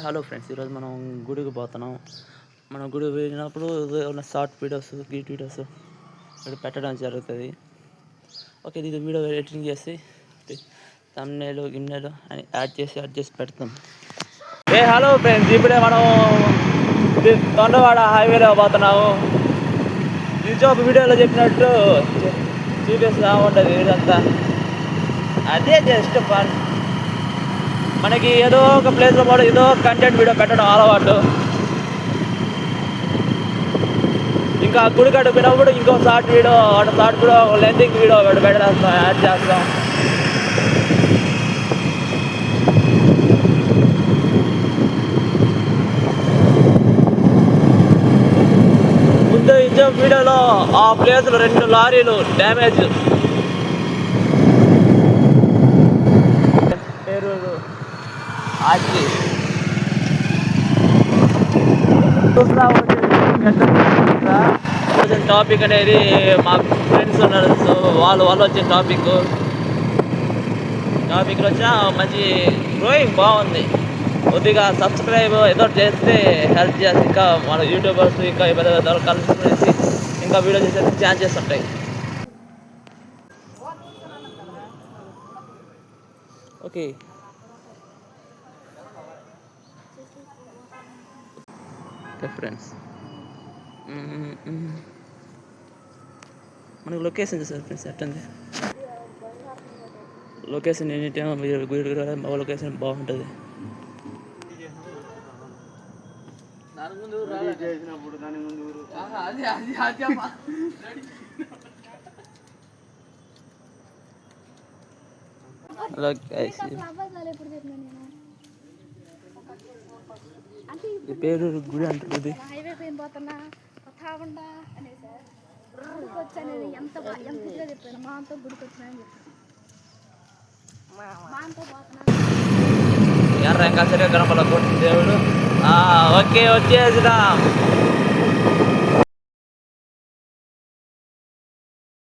Hello friends, ఈరోజు మనం గుడికి పోతున్నాం. మనం గుడికి వెళ్ళినప్పుడు ఏమైనా షార్ట్ వీడియోస్ ఇక్కడ పెట్టడం జరుగుతుంది. ఓకే, ఇది వీడియో ఎడిటింగ్ చేసి థంబ్నెయిల్ గిన్నెలు అని యాడ్ చేసి పెడతాం. హలో ఫ్రెండ్స్, ఇప్పుడే మనం తొండవాడ హైవేలో పోతున్నాము. నిజం ఒక వీడియోలో చెప్పినట్టు చూపిస్తా ఉంటుంది ఇదంతా. అదే జస్ట్ ఫన్. మనకి ఏదో ఒక ప్లేస్లో కూడా ఏదో కంటెంట్ వీడియో పెట్టడం అలవాటు. ఇంకా గుడి కడిపినప్పుడు ఇంకో షార్ట్ వీడియో లెంతింగ్ వీడియో పెట్టేస్తాం, యాడ్ చేస్తాం. ముందు ఇచ్చే వీడియోలో ఆ ప్లేస్లో 2 లారీలు డ్యామేజ్. వచ్చిన టాపిక్ అనేది మా ఫ్రెండ్స్ ఉన్నారు, సో వాళ్ళు వచ్చిన టాపిక్లో వచ్చా మంచి గ్రోయింగ్ బాగుంది. కొద్దిగా సబ్స్క్రైబ్ ఏదో చేస్తే హెల్ప్ చేసి ఇంకా మన యూట్యూబర్స్ ఇంకా పెద్ద కలిసి ఇంకా వీడియో చేసే ఛాన్సెస్ ఉంటాయి. ఓకే ఫ్రెండ్స్, మనకు లొకేషన్ చూసారు ఫ్రెండ్స్, ఎట్టండి లొకేషన్ ఎనీ టైం లొకేషన్ బాగుంటుంది. పేరు గుడి అంటుంది. ఎర్ర ఇంకా సరిగా కనపడ దేవుడు. ఓకే, వచ్చేసినా.